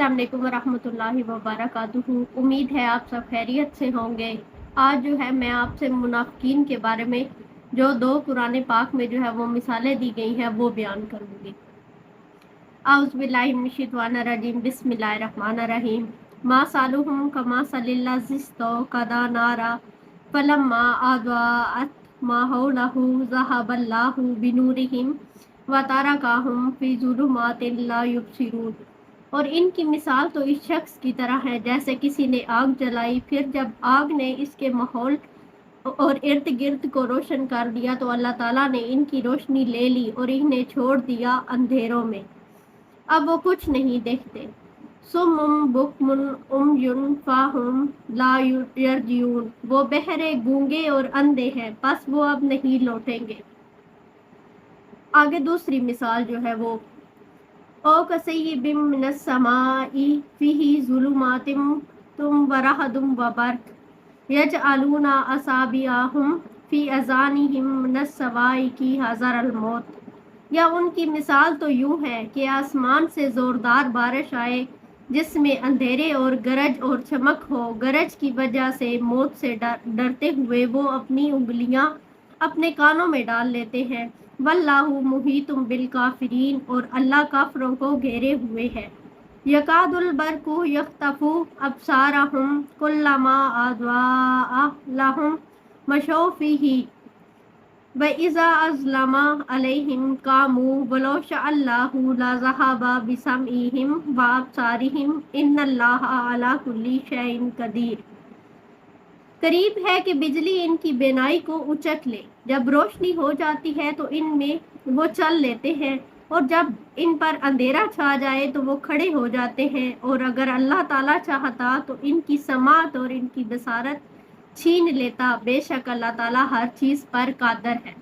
अस्सलाम वालेकुम वरहमतुल्लाहि वबरकातुहू। उम्मीद है आप सब खैरियत से होंगे। आज जो है मैं आपसे मुनाफिकीन के बारे में जो दो कुरान पाक में जो है वो मिसालें दी गई हैं वो बयान करूँगी। आउज़ुबिल्लाहि मिनश्शैतानिर्रजीम बिस्मिल्लाहिर्रहमानिर्रहीम। मा सालुहुम कमा सलिल्लाज़िस्तो कदा नारा फलम्मा अज़ाअत मा हौलहु ज़हबल्लाहु बिनूरिहिम व तरकाहुम फ़ी ज़ुलुमातिन ला युबसिरून। और इनकी मिसाल तो इस शख्स की तरह है जैसे किसी ने आग जलाई, फिर जब आग ने इसके माहौल और इर्द गिर्द को रोशन कर दिया तो अल्लाह ताला ने इनकी रोशनी ले ली और इन्हें छोड़ दिया अंधेरों में। अब वो कुछ नहीं देखते। सुम्मुम बुकमुन उमयुन फाहुम ला यरजिऊन। वो बहरे, गूंगे और अंधे हैं, बस वो अब नहीं लौटेंगे। आगे दूसरी मिसाल जो है वो ओ कसय्यिबिम मिनस समाई फीही ज़ुलुमातिम तुम वरहदुम वबर्क यजअलूना असाबिअहुम फी अज़ानिहिम मिनस सवाइकी हज़रल मौत। या उनकी मिसाल तो यूं है कि आसमान से ज़ोरदार बारिश आए जिसमें अंधेरे और गरज और चमक हो। गरज की वजह से मौत से डरते हुए वो अपनी उंगलियां अपने कानों में डाल लेते हैं। वल्लाहु मुहीतुम बिल काफिरीन। और अल्लाह काफरों को घेरे हुए है। यकादुल बरकु यख्तफु अबसारहुम कुल्लमा अज़्वाअ लहुम मशौ फीही व इज़ा अज़लमा अलैहिम कामू वलो शाअल्लाहु लज़हबा बिसमइहिम व अबसारिहिम इन्नल्लाहा अला कुल्ली शैइन कदीर। करीब है कि बिजली इनकी बेनाई को उचक ले। जब रोशनी हो जाती है तो इनमें वो चल लेते हैं, और जब इन पर अंधेरा छा जाए तो वो खड़े हो जाते हैं। और अगर अल्लाह ताला चाहता तो इनकी समात और इनकी बसारत छीन लेता। बेशक अल्लाह ताला हर चीज़ पर कादर है।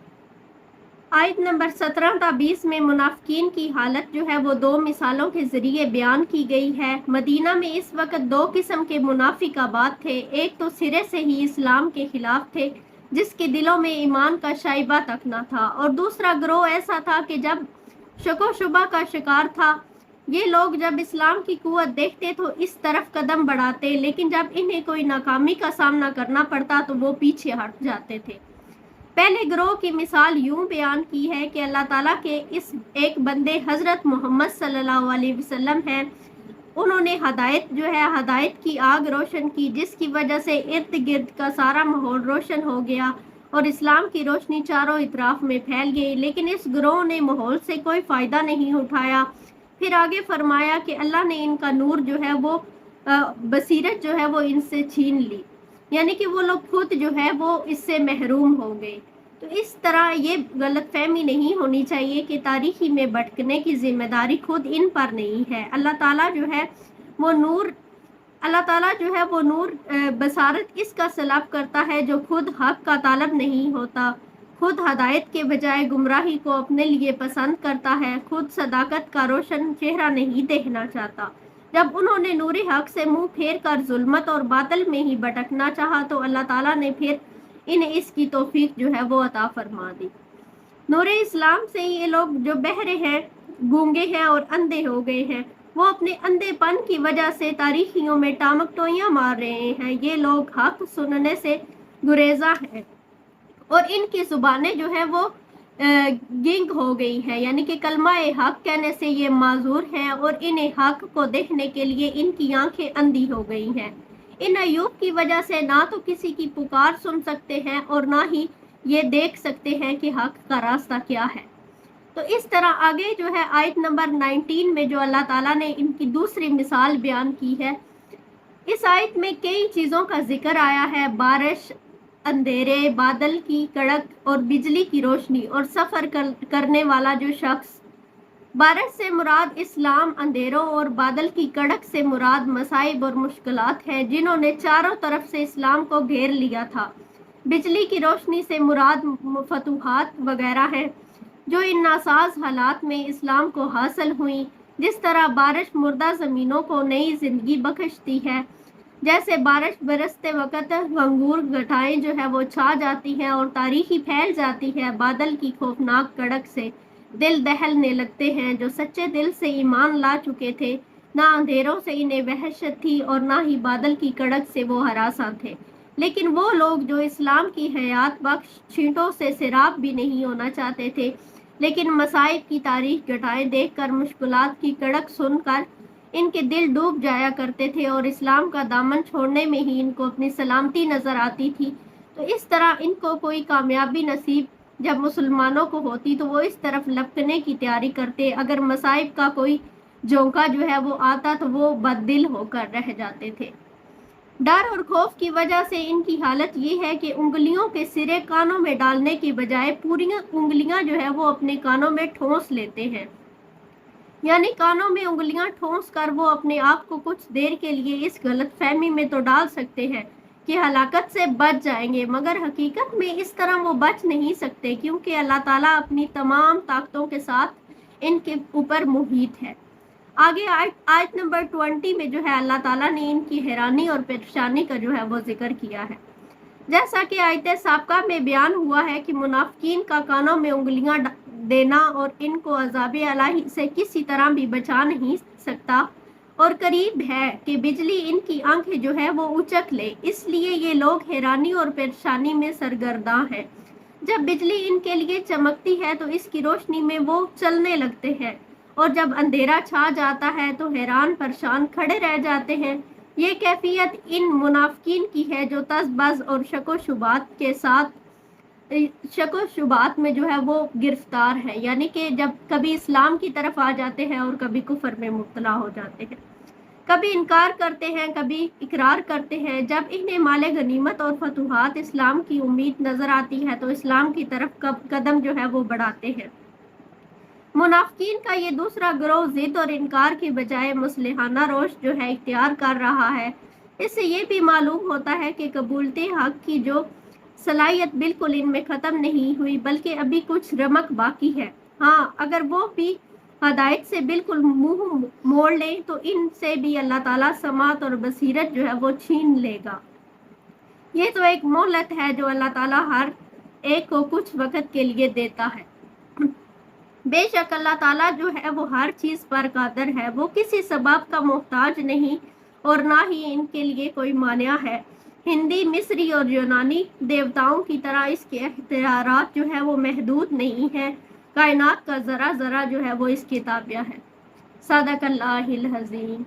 आयत नंबर 17 ता 20 में मुनाफिकीन की हालत जो है वो दो मिसालों के ज़रिए बयान की गई है। मदीना में इस वक्त दो किस्म के मुनाफिक आबाद थे। एक तो सिरे से ही इस्लाम के खिलाफ थे, जिसके दिलों में ईमान का शाइबा तक न था, और दूसरा गिरोह ऐसा था कि जब शको शुबा का शिकार था। ये लोग जब इस्लाम की कुव्वत देखते तो इस तरफ कदम बढ़ाते, लेकिन जब इन्हें कोई नाकामी का सामना करना पड़ता तो वो पीछे हट जाते थे। पहले गिरोह की मिसाल यूं बयान की है कि अल्लाह ताला के इस एक बंदे हज़रत मोहम्मद सल्लल्लाहु अलैहि वसल्लम हैं। उन्होंने हदायत की आग रोशन की, जिसकी वजह से इर्द गिर्द का सारा माहौल रोशन हो गया और इस्लाम की रोशनी चारों इतराफ में फैल गई। लेकिन इस गिरोह ने माहौल से कोई फ़ायदा नहीं उठाया। फिर आगे फरमाया कि अल्लाह ने इनका नूर जो है वो बसीरत जो है वो इनसे छीन ली, यानी कि वो लोग खुद जो है वो इससे महरूम हो गए। तो इस तरह ये गलतफहमी नहीं होनी चाहिए कि तारीखी में भटकने की जिम्मेदारी खुद इन पर नहीं है। अल्लाह ताला जो है वो नूर बसारत इसका सलाब करता है जो खुद हक का तालब नहीं होता, खुद हदायत के बजाय गुमराही को अपने लिए पसंद करता है, खुद सदाकत का रोशन चेहरा नहीं देखना चाहता। जब उन्होंने नूर हक से मुंह फेर कर जुल्मत और बादल में ही भटकना चाहा तो अल्लाह ताला ने फिर इन्हें इसकी तौफीक जो है वो अता फरमा दी। नूर इस्लाम से ये लोग जो बहरे हैं, गूंगे हैं और अंधे हो गए हैं, वो अपने अंधेपन की वजह से तारीखियों में टामक टोइयां मार रहे हैं। ये लोग हक सुनने से गुरेजा हैं और इनकी जुबानें जो है वो गिंग हो गई है, यानी कि कलमा हक कहने से ये माजूर हैं और इन्हें हक को देखने के लिए इनकी आंखें अंधी हो गई हैं। इन अयूब की वजह से ना तो किसी की पुकार सुन सकते हैं और ना ही ये देख सकते हैं कि हक का रास्ता क्या है। तो इस तरह आगे जो है आयत नंबर 19 में जो अल्लाह ताला ने इनकी दूसरी मिसाल बयान की है, इस आयत में कई चीज़ों का जिक्र आया है। बारिश, अंधेरे, बादल की कड़क और बिजली की रोशनी और सफ़र करने वाला जो शख्स। बारिश से मुराद इस्लाम, अंधेरों और बादल की कड़क से मुराद मसाइब और मुश्किलात हैं जिन्होंने चारों तरफ से इस्लाम को घेर लिया था। बिजली की रोशनी से मुराद फतूहात वगैरह हैं जो इन नासाज हालात में इस्लाम को हासिल हुई। जिस तरह बारिश मुर्दा ज़मीनों को नई ज़िंदगी बख्शती है, जैसे बारिश बरसते वक़्त अंगूर घटाएं जो है वो छा जाती हैं और तारीखी फैल जाती है। बादल की खौफनाक कड़क से दिल दहलने लगते हैं। जो सच्चे दिल से ईमान ला चुके थे ना अंधेरों से इन्हें वहशत थी और ना ही बादल की कड़क से वो हरासा थे। लेकिन वो लोग जो इस्लाम की हयात बख्श छींटों से सिराब भी नहीं होना चाहते थे, लेकिन मसाइब की तारीख घटाएं देखकर, मुश्किलात की कड़क सुनकर इनके दिल डूब जाया करते थे और इस्लाम का दामन छोड़ने में ही इनको अपनी सलामती नजर आती थी। तो इस तरह इनको कोई कामयाबी नसीब जब मुसलमानों को होती तो वो इस तरफ लपकने की तैयारी करते, अगर मसाइब का कोई झोंका जो है वो आता तो वो बददिल होकर रह जाते थे। डर और खौफ की वजह से इनकी हालत ये है कि उंगलियों के सिरे कानों में डालने की बजाय पूरी उंगलियां जो है वो अपने कानों में ठोंस लेते हैं, यानी कानों में उंगलियां ठोंस कर वो अपने आप को कुछ देर के लिए इस गलत फहमी में तो डाल सकते हैं कि हलाकत से बच जाएंगे, मगर हकीकत में इस तरह वो बच नहीं सकते, क्योंकि अल्लाह ताला अपनी तमाम ताकतों के साथ इनके ऊपर मुहीत है। आगे आयत नंबर 20 में जो है अल्लाह ताला ने इनकी हैरानी और परेशानी का जो है वो जिक्र किया है। जैसा कि आयत साबका में बयान हुआ है कि मुनाफिकीन का कानों में उंगलियां देना और इनको अज़ाब इलाही से किसी तरह भी बचा नहीं सकता, और करीब है कि बिजली इनकी आंखें जो है वो उचक ले, इसलिए ये लोग हैरानी और परेशानी में सरगर्दा हैं। जब बिजली इनके लिए चमकती है तो इसकी रोशनी में वो चलने लगते हैं, और जब अंधेरा छा जाता है तो हैरान परेशान खड़े रह जाते हैं। ये कैफियत इन मुनाफिकीन की है जो तज़बज़ और शको शुबात में जो है वो गिरफ्तार है, यानी कि जब कभी इस्लाम की तरफ आ जाते हैं और कभी कुफर में मुब्तला हो जाते हैं, कभी इनकार करते हैं, कभी इकरार करते हैं। जब इन्हें माले गनीमत और फतूहात इस्लाम की उम्मीद नजर आती है तो इस्लाम की तरफ कदम जो है वो बढ़ाते हैं। मुनाफिकीन का ये दूसरा गिरोह जिद और इनकार की बजाय मुसलिहाना रोश जो है इख्तियार कर रहा है। इससे ये भी मालूम होता है कि कबूलते हक की जो सलाहियत बिल्कुल इनमें ख़त्म नहीं हुई, बल्कि अभी कुछ रमक बाकी है। हाँ, अगर वो भी हदायत से बिल्कुल मुंह मोड़ लें तो इनसे भी अल्लाह ताला समात और बसीरत जो है वो छीन लेगा। ये तो एक मोहलत है जो अल्लाह ताला हर एक को कुछ वक़्त के लिए देता है। बेशक अल्लाह ताला जो है वो हर चीज़ पर कादिर है, वो किसी सबब का मोहताज नहीं और ना ही इनके लिए कोई मानिया है। हिंदी, मिस्री और यूनानी देवताओं की तरह इसके इख्तियारात जो है वो महदूद नहीं है। कायनात का ज़रा ज़रा जो है वो इसकी ताबिया है। सदक़ल्लाहुल अज़ीम।